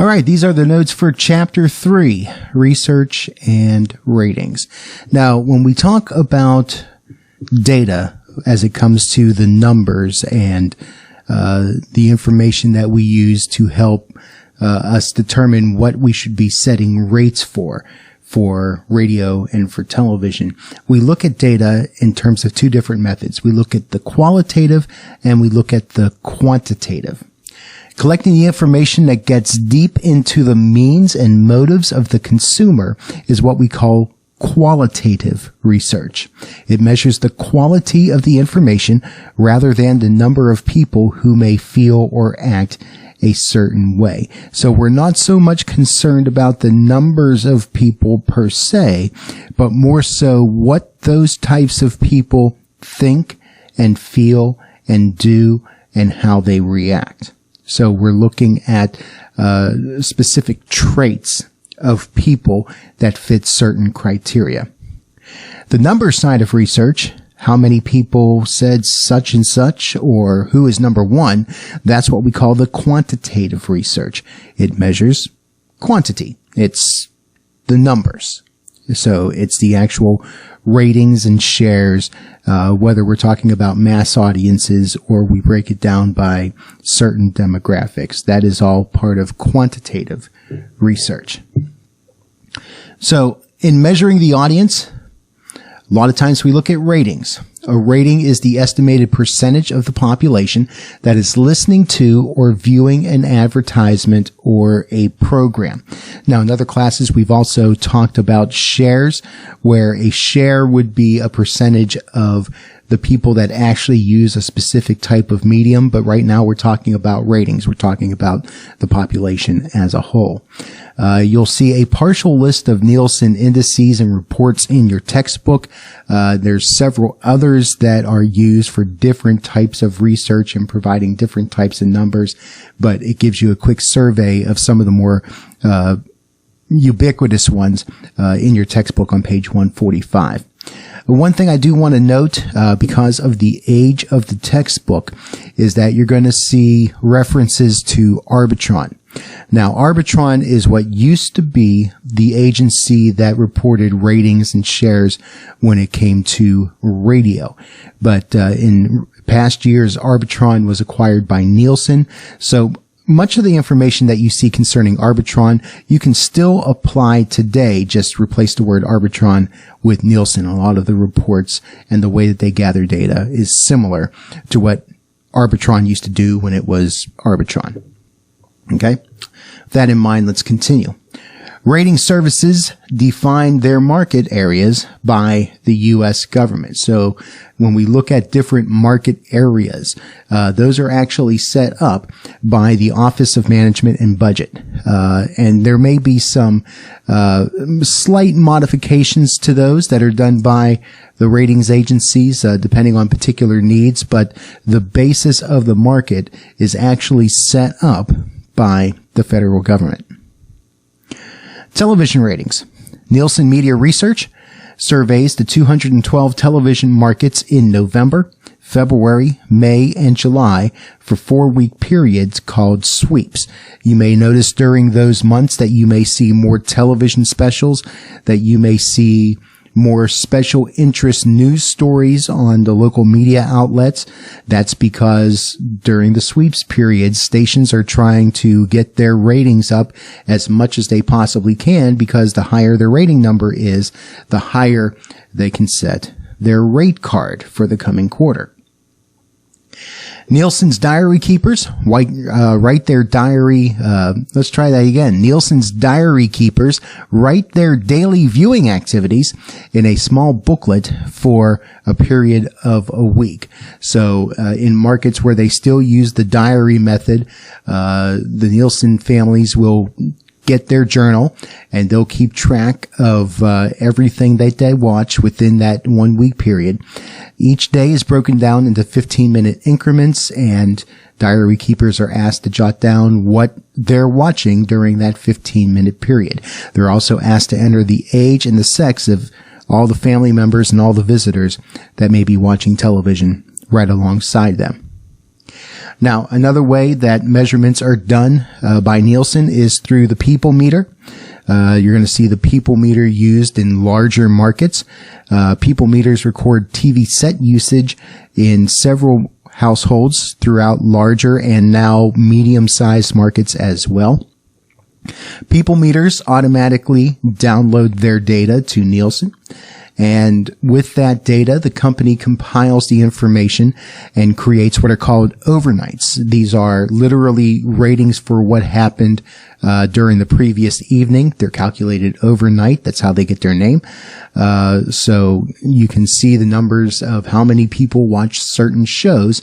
All right, these are the notes for Chapter 3, Research and Ratings. Now, when we talk about data as it comes to the numbers and the information that we use to help us determine what we should be setting rates for radio and for television, we look at data in terms of two different methods. We look at the qualitative and we look at the quantitative. Collecting the information that gets deep into the means and motives of the consumer is what we call qualitative research. It measures the quality of the information rather than the number of people who may feel or act a certain way. So we're not so much concerned about the numbers of people per se, but more so what those types of people think and feel and do and how they react. So we're looking at specific traits of people that fit certain criteria. The number side of research, how many people said such and such or who is number one, that's what we call the quantitative research. It measures quantity. It's the numbers. So it's the actual ratings and shares, whether we're talking about mass audiences or we break it down by certain demographics. That is all part of quantitative research. So in measuring the audience, a lot of times we look at ratings. A rating is the estimated percentage of the population that is listening to or viewing an advertisement or a program. Now, in other classes, we've also talked about shares, where a share would be a percentage of the people that actually use a specific type of medium. But right now we're talking about ratings. We're talking about the population as a whole. You'll see a partial list of Nielsen indices and reports in your textbook. There's several others that are used for different types of research and providing different types of numbers, but it gives you a quick survey of some of the more ubiquitous ones in your textbook on page 145. One thing I do want to note, because of the age of the textbook, is that you're going to see references to Arbitron. Now, Arbitron is what used to be the agency that reported ratings and shares when it came to radio. But in past years, Arbitron was acquired by Nielsen. So much of the information that you see concerning Arbitron, you can still apply today. Just replace the word Arbitron with Nielsen. A lot of the reports and the way that they gather data is similar to what Arbitron used to do when it was Arbitron. Okay? With that in mind, let's continue. Rating services define their market areas by the U.S. government. So when we look at different market areas, those are actually set up by the Office of Management and Budget. And there may be some slight modifications to those that are done by the ratings agencies, depending on particular needs, but the basis of the market is actually set up by the federal government. Television ratings. Nielsen Media Research surveys the 212 television markets in November, February, May, and July for 4-week periods called sweeps. You may notice during those months that you may see more television specials, that you may see more special interest news stories on the local media outlets. That's because during the sweeps period, stations are trying to get their ratings up as much as they possibly can, because the higher their rating number is, the higher they can set their rate card for the coming quarter. Nielsen's diary keepers write their diary. Let's try that again. Nielsen's diary keepers write their daily viewing activities in a small booklet for a period of a week. So in markets where they still use the diary method, the Nielsen families will get their journal and they'll keep track of everything that they watch within that 1 week period. Each day is broken down into 15-minute increments, and diary keepers are asked to jot down what they're watching during that 15-minute period. They're also asked to enter the age and the sex of all the family members and all the visitors that may be watching television right alongside them. Now, another way that measurements are done by Nielsen is through the people meter. You're going to see the people meter used in larger markets. People meters record TV set usage in several households throughout larger and now medium-sized markets as well. People meters automatically download their data to Nielsen. And with that data, the company compiles the information and creates what are called overnights. These are literally ratings for what happened during the previous evening. They're calculated overnight. That's how they get their name. So you can see the numbers of how many people watched certain shows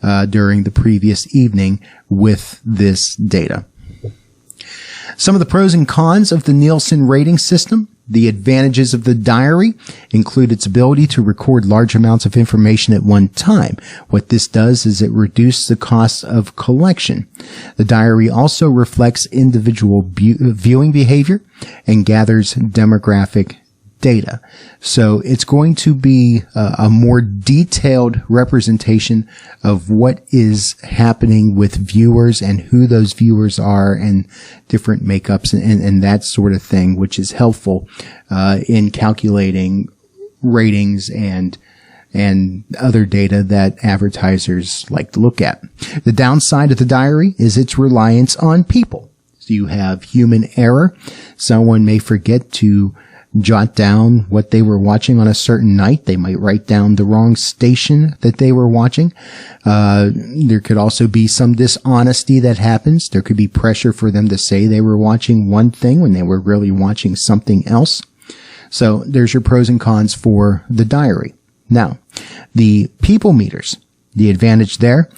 during the previous evening with this data. Some of the pros and cons of the Nielsen rating system. The advantages of the diary include its ability to record large amounts of information at one time. What this does is it reduces the cost of collection. The diary also reflects individual viewing behavior and gathers demographic data. So it's going to be a more detailed representation of what is happening with viewers and who those viewers are and different makeups and that sort of thing, which is helpful in calculating ratings and other data that advertisers like to look at. The downside of the diary is its reliance on people. So you have human error. Someone may forget to jot down what they were watching on a certain night. They might write down the wrong station that they were watching. There could also be some dishonesty that happens. There could be pressure for them to say they were watching one thing when they were really watching something else. So there's your pros and cons for the diary. Now, the people meters. The advantage there,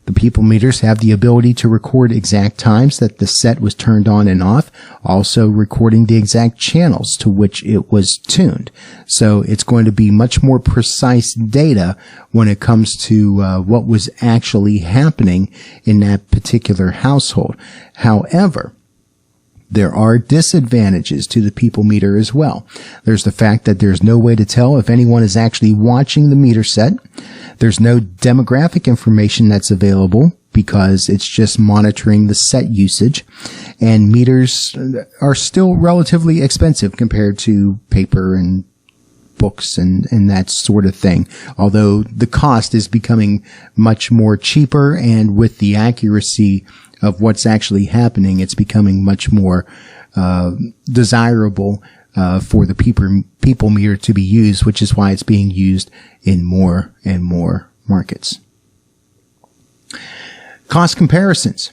the people meters have the ability to record exact times that the set was turned on and off, also recording the exact channels to which it was tuned. So it's going to be much more precise data when it comes to what was actually happening in that particular household. However, there are disadvantages to the people meter as well. There's the fact that there's no way to tell if anyone is actually watching the meter set. There's no demographic information that's available because it's just monitoring the set usage. And meters are still relatively expensive compared to paper and books and that sort of thing. Although the cost is becoming much more cheaper, and with the accuracy of what's actually happening, it's becoming much more desirable for the people meter to be used, which is why it's being used in more and more markets. Cost comparisons.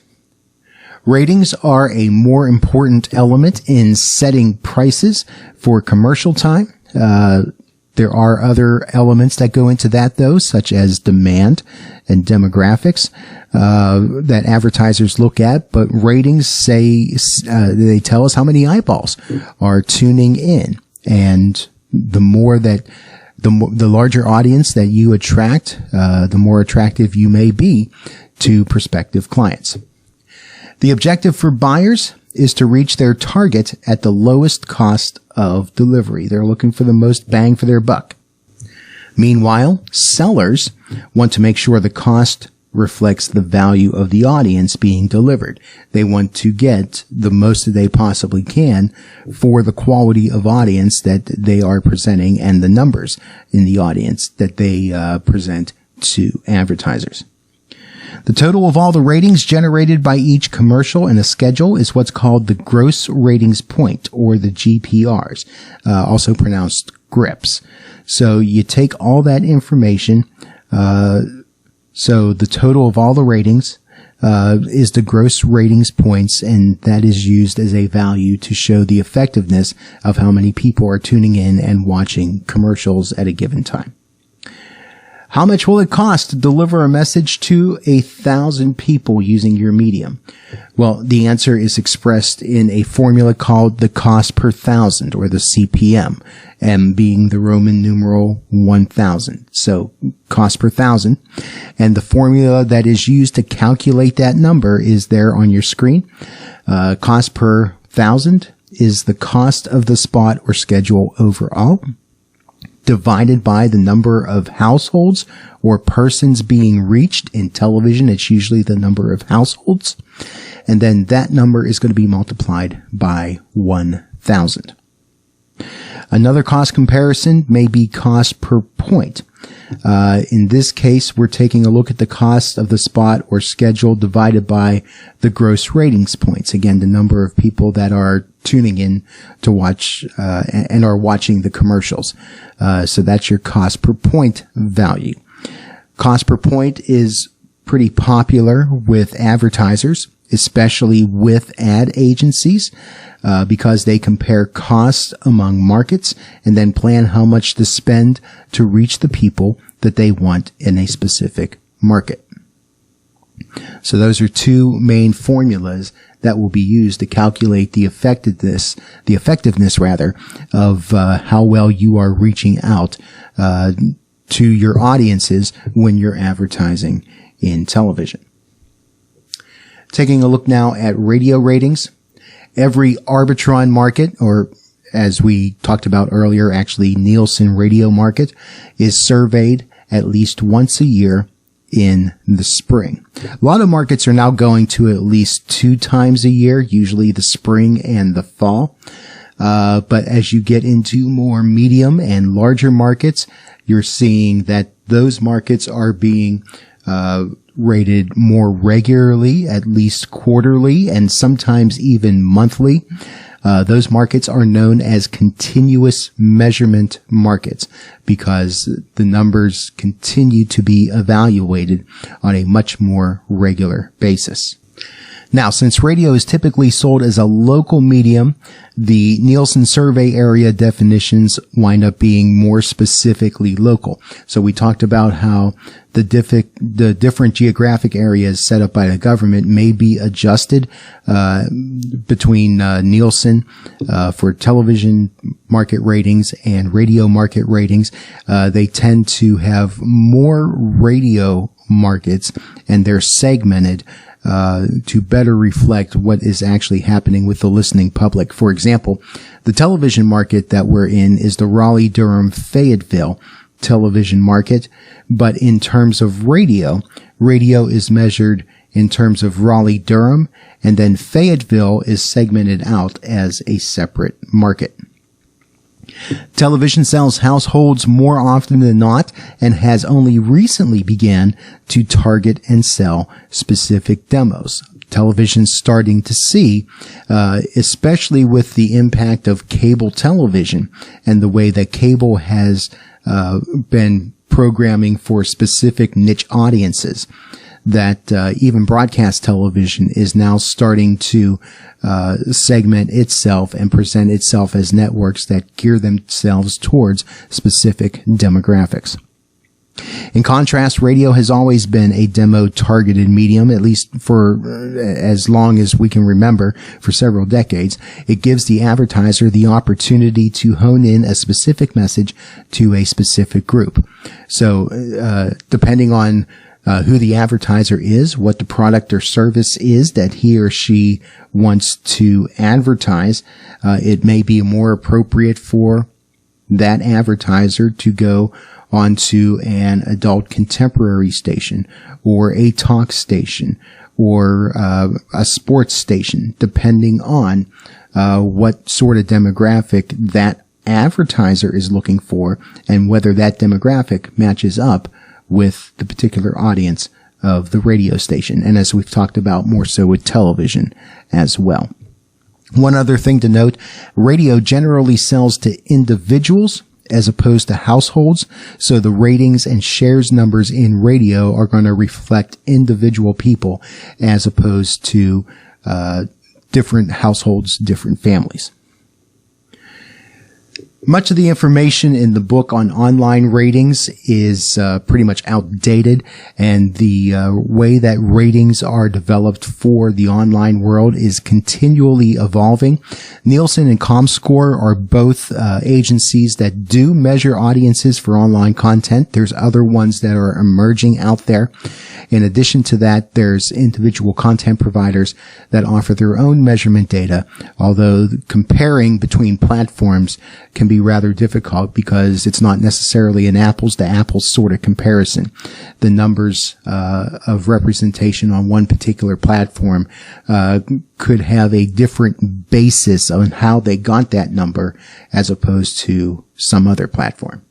Ratings are a more important element in setting prices for commercial time. There are other elements that go into that, though, such as demand and demographics that advertisers look at. But ratings they tell us how many eyeballs are tuning in, and the more that the larger audience that you attract, the more attractive you may be to prospective clients. The objective for buyers is to reach their target at the lowest cost of delivery. They're looking for the most bang for their buck. Meanwhile, sellers want to make sure the cost reflects the value of the audience being delivered. They want to get the most that they possibly can for the quality of audience that they are presenting and the numbers in the audience that they present to advertisers. The total of all the ratings generated by each commercial in a schedule is what's called the gross ratings point, or the GPRs, also pronounced GRIPs. So you take all that information, so the total of all the ratings is the gross ratings points, and that is used as a value to show the effectiveness of how many people are tuning in and watching commercials at a given time. How much will it cost to deliver a message to 1,000 people using your medium? Well, the answer is expressed in a formula called the cost per thousand, or the CPM, M being the Roman numeral 1,000. So cost per thousand. And the formula that is used to calculate that number is there on your screen. Cost per thousand is the cost of the spot or schedule overall. divided by the number of households or persons being reached. In television, it's usually the number of households. And then that number is going to be multiplied by 1,000. Another cost comparison may be cost per point. In this case, we're taking a look at the cost of the spot or schedule divided by the gross ratings points. Again, the number of people that are tuning in to watch and are watching the commercials. So that's your cost per point value. Cost per point is pretty popular with advertisers, especially with ad agencies, because they compare costs among markets and then plan how much to spend to reach the people that they want in a specific market. So those are two main formulas that will be used to calculate the effectiveness of how well you are reaching out to your audiences when you're advertising in television. Taking a look now at radio ratings. Every Arbitron market, or as we talked about earlier, actually Nielsen radio market, is surveyed at least once a year in the spring. A lot of markets are now going to at least 2 times a year, usually the spring and the fall. But as you get into more medium and larger markets, you're seeing that those markets are being rated more regularly, at least quarterly, and sometimes even monthly. Those markets are known as continuous measurement markets because the numbers continue to be evaluated on a much more regular basis. Now, since radio is typically sold as a local medium, the Nielsen survey area definitions wind up being more specifically local. So we talked about how the different geographic areas set up by the government may be adjusted between Nielsen for television market ratings and radio market ratings. They tend to have more radio markets, and they're segmented to better reflect what is actually happening with the listening public. For example, the television market that we're in is the Raleigh-Durham-Fayetteville television market, but in terms of radio is measured in terms of Raleigh-Durham, and then Fayetteville is segmented out as a separate market. Television sells households more often than not and has only recently began to target and sell specific demos. Television's starting to see, especially with the impact of cable television and the way that cable has been programming for specific niche audiences, that even broadcast television is now starting to segment itself and present itself as networks that gear themselves towards specific demographics. In contrast, radio has always been a demo-targeted medium, at least for as long as we can remember, for several decades. It gives the advertiser the opportunity to hone in a specific message to a specific group. So, depending on who the advertiser is, what the product or service is that he or she wants to advertise, it may be more appropriate for that advertiser to go onto an adult contemporary station or a talk station or a sports station, depending on what sort of demographic that advertiser is looking for and whether that demographic matches up with the particular audience of the radio station. And as we've talked about, more so with television as well. One other thing to note, radio generally sells to individuals as opposed to households. So the ratings and shares numbers in radio are going to reflect individual people as opposed to different households, different families. Much of the information in the book on online ratings is pretty much outdated, and the way that ratings are developed for the online world is continually evolving. Nielsen and ComScore are both agencies that do measure audiences for online content. There's other ones that are emerging out there. In addition to that, there's individual content providers that offer their own measurement data, although comparing between platforms can can be rather difficult because it's not necessarily an apples to apples sort of comparison. The numbers of representation on one particular platform could have a different basis on how they got that number as opposed to some other platform.